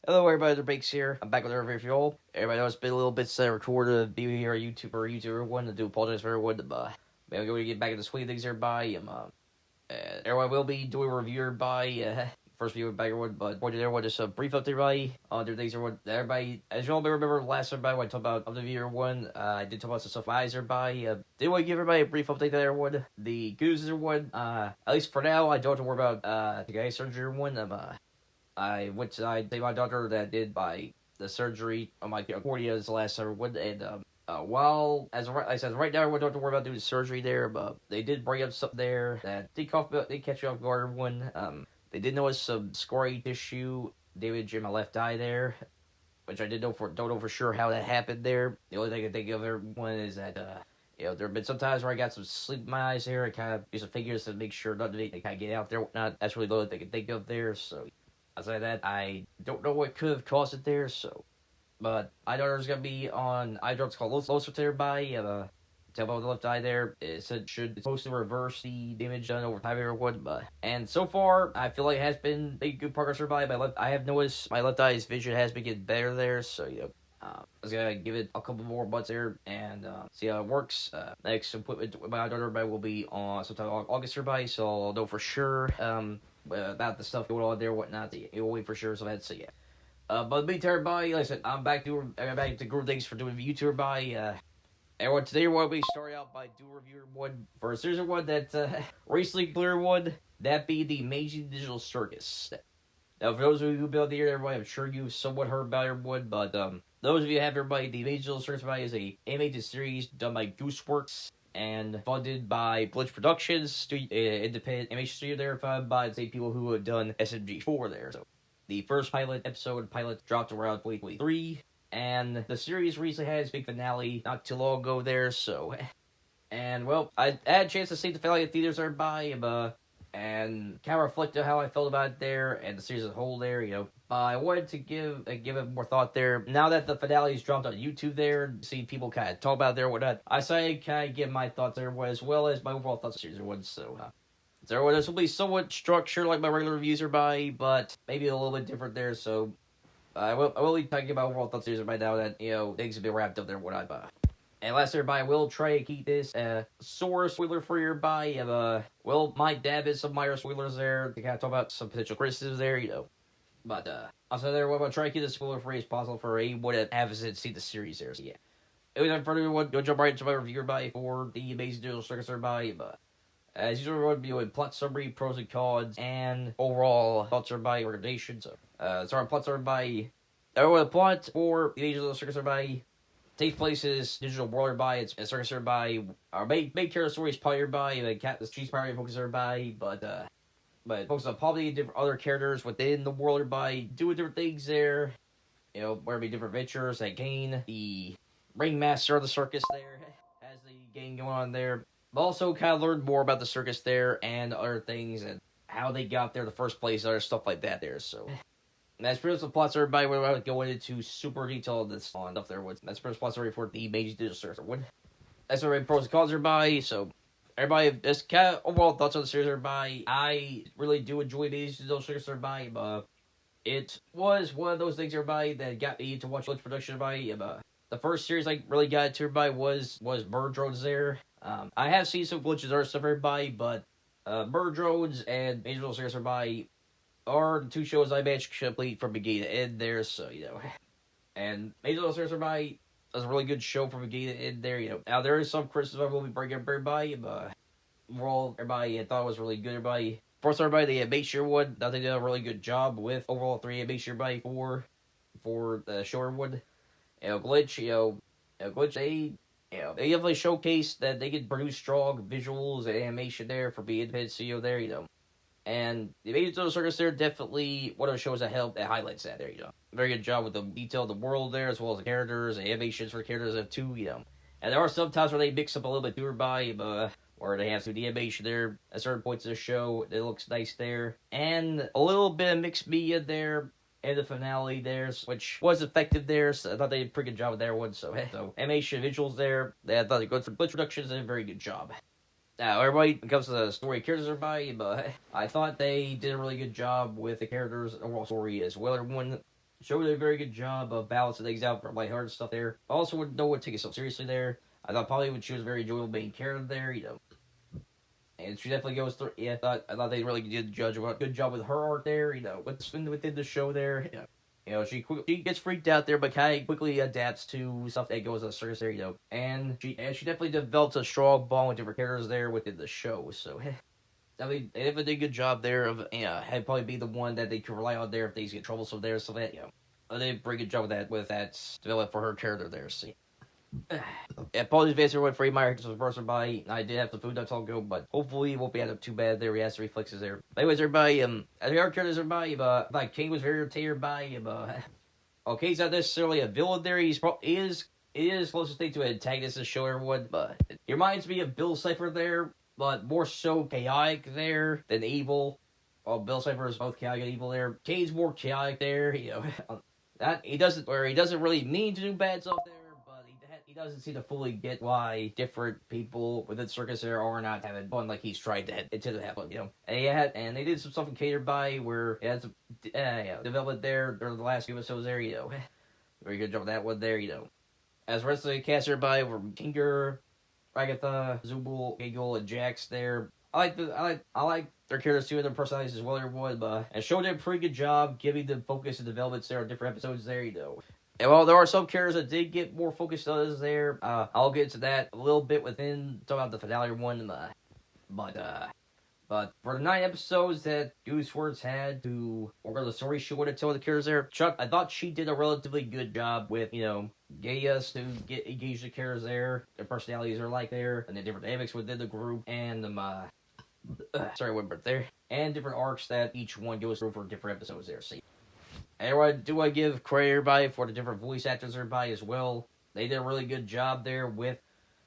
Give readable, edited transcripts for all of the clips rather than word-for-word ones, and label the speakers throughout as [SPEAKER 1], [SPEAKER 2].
[SPEAKER 1] Hello everybody, the Bakes here. I'm back with another video for y'all. Everybody knows it's been a little bit since I recorded a video here on YouTuber one. I do apologize for everyone. Man, I'm going to get back into swing things everybody. Everyone will be doing a review everybody. First video back everyone, but wanted everyone just a brief update everybody on different things everybody. As you all may remember last everybody when I talked about the video one, I did talk about some stuff with eyes everybody. Did want to give everybody a brief update there everyone. The Goose one, at least for now, I don't have to worry about the guy surgery one. I think my doctor that did the surgery on my cornea is the last I would, and while I said right now I don't have to worry about doing the surgery there, but they did bring up something there that they catch you off guard when they did notice some scarring tissue damage in my left eye there, which I don't know for sure how that happened there. The only thing I can think of everyone is that there have been some times where I got some sleep in my eyes here. I kind of use some figures to make sure nothing they kind of get out there. Whatnot. That's really the only thing I can think of there. So outside that, I don't know what could have caused it there, but I know there's gonna be on eye drops called Loser to everybody. Tell about the left eye there. It's supposed to reverse the damage done over time everyone, and so far I feel like it has been making good progress for everybody. I have noticed my left eye's vision has been getting better there, so I was gonna give it a couple more months there and see how it works. Next appointment with my daughter will be on sometime August everybody, so I'll know for sure. About the stuff going on there, whatnot. You'll wait for sure. So that's yeah. But me, everybody, like I said, I'm back to group things for doing YouTuber by. Everyone, today we're going to be starting out by doing review one for a series one that recently cleared one. That be the Amazing Digital Circus. Now, for those of you who've been on the air, everybody, I'm sure you've somewhat heard about everyone, but those of you who have everybody, the Amazing Digital Circus is a animated series done by Gooseworx and funded by Glitch Productions, independent animation studio there, funded by the same people who have done SMG4 there. So, the first pilot dropped around 2023, and the series recently had its big finale not too long ago there, so, and well, I had a chance to see the finale in theaters there and kind of reflected how I felt about it there, and the series as a whole there, I wanted to give it more thought there. Now that the finale's dropped on YouTube there, see people kind of talk about it there and whatnot, I decided to kind of give my thoughts there as well as my overall thoughts on the series. So this will be somewhat structured like my regular reviews are but maybe a little bit different there, so I will be talking about overall thoughts here by now that, things have been wrapped up there and whatnot, and last everybody, I will try to keep this source spoiler free everybody. My dad is some minor spoilers there to kind of talk about some potential criticisms there, But also there, I'm gonna try to keep this spoiler free as possible for anyone that hasn't seen the series there. So yeah. Without further ado, go jump right into my review everybody for the Amazing Digital Circus everybody. But as usual, everyone be with plot summary, pros and cons, and overall thoughts everybody organization. So sorry, plot everybody. The plot for the Amazing Digital Circus everybody takes place in this digital world everybody. It's a circus everybody. Our main character story is probably everybody. The chief's probably focus everybody, but focus on probably different other characters within the world everybody doing different things there. Where be different adventures that gain the ringmaster of the circus there has the game going on there. But also kind of learn more about the circus there and other things and how they got there in the first place, other stuff like that there. So that's pretty much the plots everybody. We're about to go into super detail this on stuff there. That's pretty much plots for the Amazing Digital Circus. That's already pros and cons everybody. So everybody, just kind of overall thoughts on the series everybody. I really do enjoy Amazing Digital Circus everybody. But it was one of those things everybody that got me to watch Glitch Production everybody. The first series I really got into everybody was Bird Drones there. I have seen some glitches or stuff everybody, but Bird Drones and Amazing Digital Circus everybody are the two shows I managed to complete from beginning to end there, so, And Amazing Digital Circus everybody was a really good show from beginning to end there, Now, there is some criticism I will be bringing up everybody, but overall, everybody thought it was really good, everybody. First, everybody, the animation one, I think they did a really good job with overall 3 animation, everybody, for the show everyone. Glitch, they definitely showcased that they could produce strong visuals and animation there for being independent studio there, And the Amazing Digital Circus there definitely one of the shows that highlights that there, Very good job with the detail of the world there, as well as the characters and animations for the characters too, And there are some times where they mix up a little bit too by, where they have some animation there at certain points of the show. It looks nice there. And a little bit of mixed media there in the finale there, which was effective there, so I thought they did a pretty good job with that one. So animation visuals there, I thought they good for Glitch Productions, did a very good job. Now, everybody, when it comes to the story characters, everybody, but I thought they did a really good job with the characters' overall story as well. Everyone, show did a very good job of balancing things out for lighthearted stuff there. Also, wouldn't know what to take itself seriously there. I thought probably she was a very enjoyable main character there, and she definitely goes through. Yeah, I thought they really did a good job with her art there. Within the show there. She gets freaked out there, but kind of quickly adapts to stuff that goes on the circus there. And she definitely develops a strong bond with different characters there within the show. So. They definitely did a good job there of, had probably be the one that they could rely on there if things get troublesome there, so that, they did a pretty good job with that developed for her character there, see. Apologies if everyone for my was person by. I did have the food not to go, but hopefully it won't be up too bad there. We have some reflexes there. But anyways, everybody, as our characters, everybody, like King was very irritated by, okay, he's not necessarily a villain there. He is closest thing to an antagonist to show everyone, but he reminds me of Bill Cipher there. But more so chaotic there than evil. Well, Bill Cipher is both chaotic and evil there. Kane's more chaotic there. That he doesn't really mean to do bad stuff there, but he doesn't seem to fully get why different people within the circus there are not having fun like he's tried to have fun. And they did some stuff in Catered by where it had some development there during the last few episodes there. Very good job with that one there. As the rest of the cast everybody were Tinker, Agatha, Zubul, Giggle, and Jax there. I like their characters too and their personalities as well, everyone. And show did a pretty good job giving them focus and developments there on different episodes there, And while there are some characters that did get more focused on others there, I'll get to that a little bit within talking about the finale one. But for the 9 episodes that Gooseworx had to work on the story she wanted to tell the characters there, Chuck, I thought she did a relatively good job with, getting us to get engaged the characters there, their personalities are like there, and the different dynamics within the group, and and different arcs that each one goes through for different episodes there. See, and do I give credit everybody for the different voice actors everybody as well? They did a really good job there with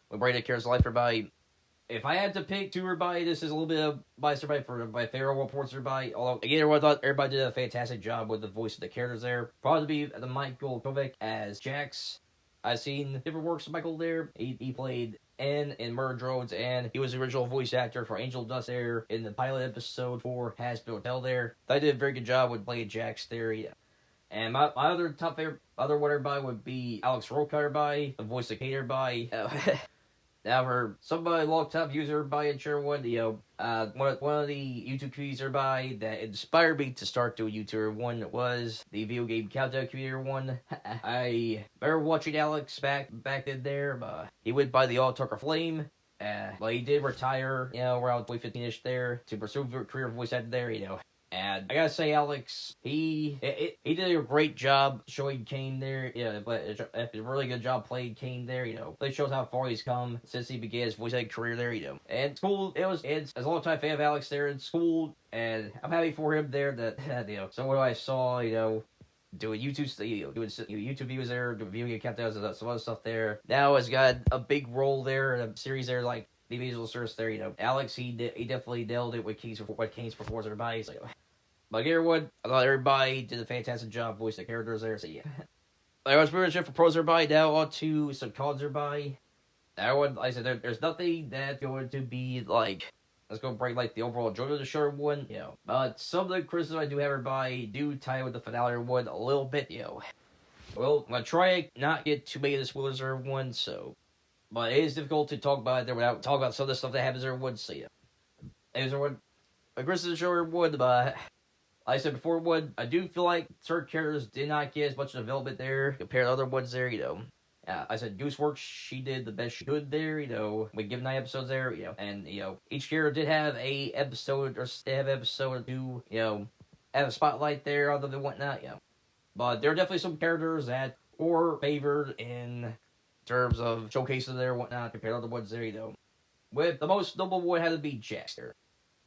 [SPEAKER 1] bringing the characters to life everybody. If I had to pick two everybody, this is a little bit of bias everybody for my favorite reports everybody. Although again, everyone thought everybody did a fantastic job with the voice of the characters there. Probably be the Michael Kovac as Jax. I've seen different works of Michael there. He played N in Murder Drones, and he was the original voice actor for Angel Dust there in the pilot episode for Hasbro Hotel there. I did a very good job with playing Jax there. Yeah. And my other top favorite one everybody would be Alex Roca everybody, the voice of Kate everybody. Now, for somebody long-time user by and share one, one of the YouTube communities everybody that inspired me to start doing YouTube one was the video game countdown community one. I remember watching Alex back then there, but he went by the All-Tucker Flame. But he did retire, around 2015-ish there to pursue a career voice actor there, And I gotta say, Alex, he did a great job showing Kane there. But a really good job playing Kane there. It shows how far he's come since he began his voice acting career there. And it's cool. It's as a long time fan of Alex there. It's cool, and I'm happy for him there. That someone I saw, doing YouTube, doing YouTube videos there, doing video game countdowns and some other stuff there. Now has got a big role there in a series there, like the Amazing Digital Circus there. Alex, he definitely nailed it with Kane's performance. Everybody, like everyone, I thought everybody did a fantastic job voicing the characters there. So yeah, that was pretty much it for pros everybody. Now on to some cons everybody. Like I said, there's nothing that's going to be like. Let's go break like the overall enjoyment of the show one, But some of the criticism I do have everybody do tie with the finale one a little bit, Well, I'm gonna try not get too many of the spoilers or one, but it is difficult to talk about it there without talking about some of the stuff that happens there one, so yeah. There's one. My criticism of the show one, but like I said before, I do feel like certain characters did not get as much development there compared to other ones there, I said Gooseworx, she did the best she could there, we give 9 episodes there, and, each character did have a episode, or have episode or two, have a spotlight there, other than whatnot, But there are definitely some characters that were favored in terms of showcases there and whatnot compared to other ones there, With the most notable one had to be Jax there.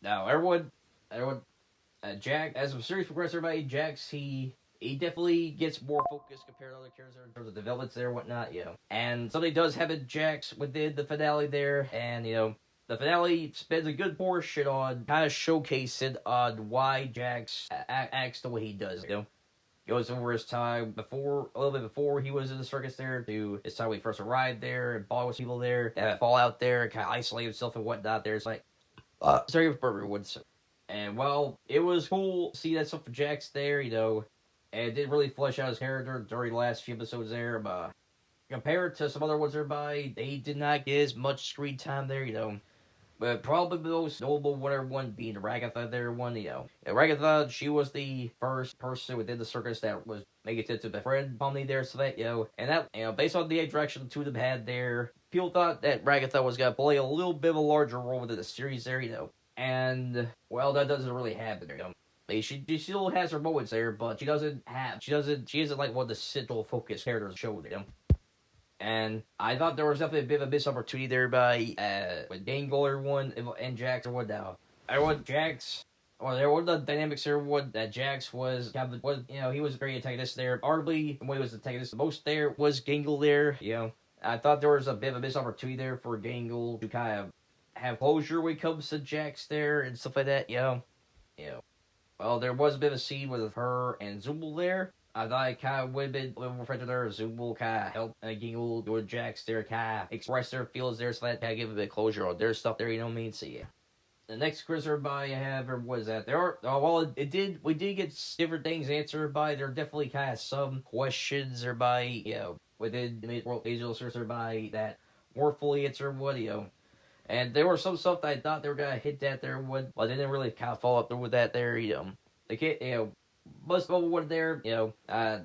[SPEAKER 1] Now, everyone, Jax, as the series progresses, everybody, Jax, he definitely gets more focus compared to other characters in terms of developments there and whatnot, And something does happen Jax within the finale there, and, the finale spends a good portion on kind of showcasing on why Jax acts the way he does, Goes over his time a little bit before he was in the circus there, to his time when he first arrived there, and fought with people there, and fall out there, and kind of isolate himself and whatnot there. It's like, sorry with Burger Woods. And, well, it was cool to see that stuff for Jax there, and it didn't really flesh out his character during the last few episodes there, but compared to some other ones nearby, they did not get as much screen time there, But probably the most notable one being Ragatha there, Ragatha, she was the first person within the circus that was making it to the friend family there, so that, and that, based on the interaction the two of them had there, people thought that Ragatha was going to play a little bit of a larger role within the series there, And, well, that doesn't really happen there, She still has her moments there, but she isn't like one of the central focus characters of the show, And I thought there was definitely a bit of a missed opportunity there by with Gangle and Jax or what now. I want Jax. Or there were the dynamics there. What that Jax was he was very antagonist there. Arguably, when he was the antagonist the most there was Gangle there. I thought there was a bit of a missed opportunity there for Gangle to kind of have closure when it comes to Jax there and stuff like that. Well, there was a bit of a scene with her and Zooble there. I thought it kind of would have been a little more friendly there. Zooble kind of helped Gangle with Jax there, kind of express their feelings there, so that kind of give a bit of closure on their stuff there, So, yeah. The next quiz by I have was that we did get different things answered by. There are definitely kind of some questions by, within the World Digital Circus by that weren't fully answered, And there were some stuff that I thought they were going to hit that there, but they didn't really kind of follow up through with that there, They can't, most of one there, I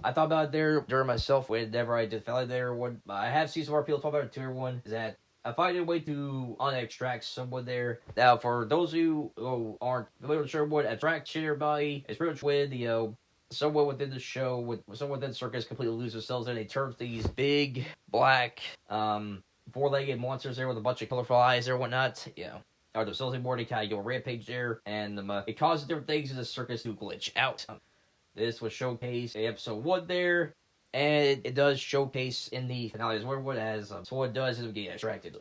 [SPEAKER 1] thought about it there during myself whenever I did fell there. I have seen some more people talk about it too. One is that I find a way to unextract someone there. Now, for those who aren't familiar with Sherwood, attraction everybody is pretty much when someone within the show, someone within the circus completely lose themselves and they turn to these big black four-legged monsters there with a bunch of colorful eyes or whatnot. Or themselves anymore, they kind of go rampage there, and it causes different things in the circus to glitch out. This was showcased in episode 1 there, and it does showcase in the finale as well, as so what it does is it get distracted.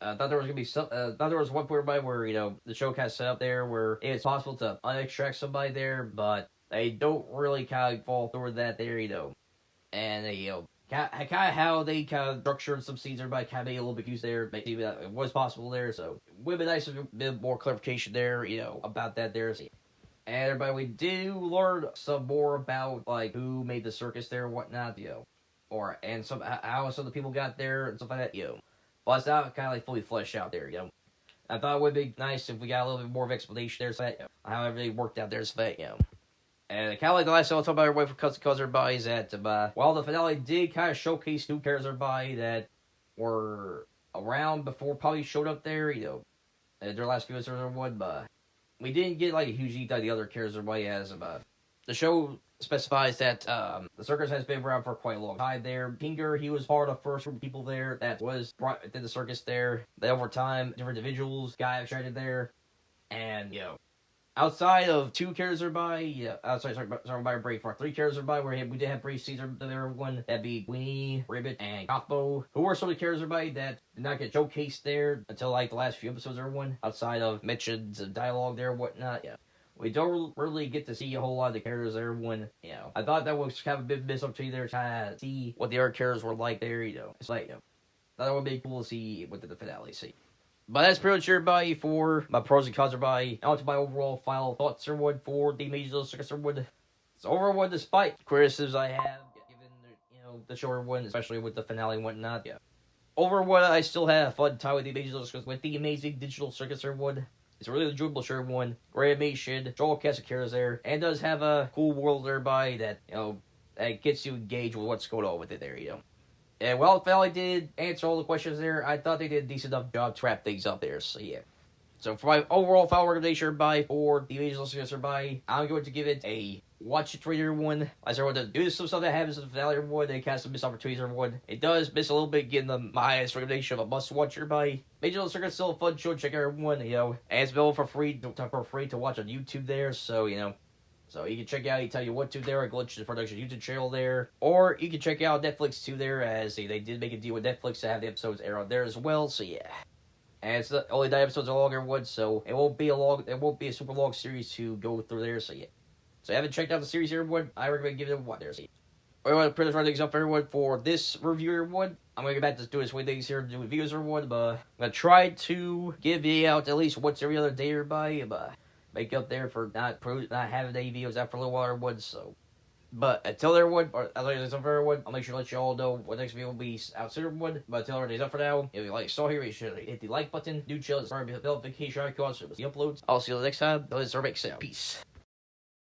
[SPEAKER 1] I thought there was gonna be thought there was one point where the show kind of set up there where it's possible to unextract somebody there, but they don't really kind of fall through that there, and they kind of how they kind of structured some scenes, everybody kind of made a little bit confused there. Maybe it was possible there, so it would be nice to a bit more clarification there, about that there. And everybody, we do learn some more about who made the circus there and whatnot, and how some of the people got there and stuff like that, But it's not kind of fully fleshed out there, I thought it would be nice if we got a little bit more of explanation there, so that how everything worked out there, so that, And kind of like the last time I talked about everybody for Cuz everybody is that while the finale did kind of showcase new characters everybody that were around before probably showed up there, their last few episodes or one, but we didn't get a huge deep dive the other characters everybody has. The show specifies that the circus has been around for quite a long time there. Kinger, he was part of the first group of people there that was brought into the circus there. That over time, different individuals got attracted there, and outside of 2 characters by break for 3 characters by where we did have brief Caesar there one that'd be Winnie, Ribbit, and Gothbo, who were some of the characters by that did not get showcased there until the last few episodes everyone outside of mentions and dialogue there and whatnot. We don't really get to see a whole lot of the characters there when I thought that was kind of a bit missed opportunity there trying to see what the other characters were like there, It's that would be cool to see within the finale But that's pretty much everybody for my pros and cons everybody. Now to my overall final thoughts for the Amazing Digital Circus So overall, despite criticisms I have given the shorter one, especially with the finale and whatnot, overall I still had a fun time with the Amazing Digital Circus It's a really enjoyable short one. Great animation, strong cast of characters there, and does have a cool world thereby that that gets you engaged with what's going on with it there, And while the finale did answer all the questions there, I thought they did a decent enough job to wrap things up there, so yeah. So for my overall final recommendation for the Amazing Digital Circus I'm going to give it a watch it trader one. As everyone does do some stuff that happens in the finale one, they cast some missed opportunities everyone. It does miss a little bit getting the highest recommendation of a must watch everybody. Amazing Digital Circus is still a fun show, check out everyone, and it's available for free to watch on YouTube there, so So you can check out, he tell you what to there, a Glitch Production YouTube channel there. Or you can check out Netflix too there, as they did make a deal with Netflix to have the episodes air on there as well, so yeah. And it's only 9 episodes are longer one, so it won't be a super long series to go through there, so yeah. So if you haven't checked out the series here, everyone, I recommend giving it a watch there, so yeah. I want to pretty much run things up for everyone for this review, everyone. I'm going to get back to doing swing things here to do reviews, everyone, but I'm going to try to give you out at least once every other day, everybody, but make up there for not having any videos out for a little while, everyone, so But until everyone, or as I said for everyone, I'll make sure to let you all know what next video will be out soon, everyone. But until everybody's up for now, if you like saw here, you should hit the like button, do chill, subscribe, hit the notification icon so you see uploads. I'll see you next time. This is our Peace.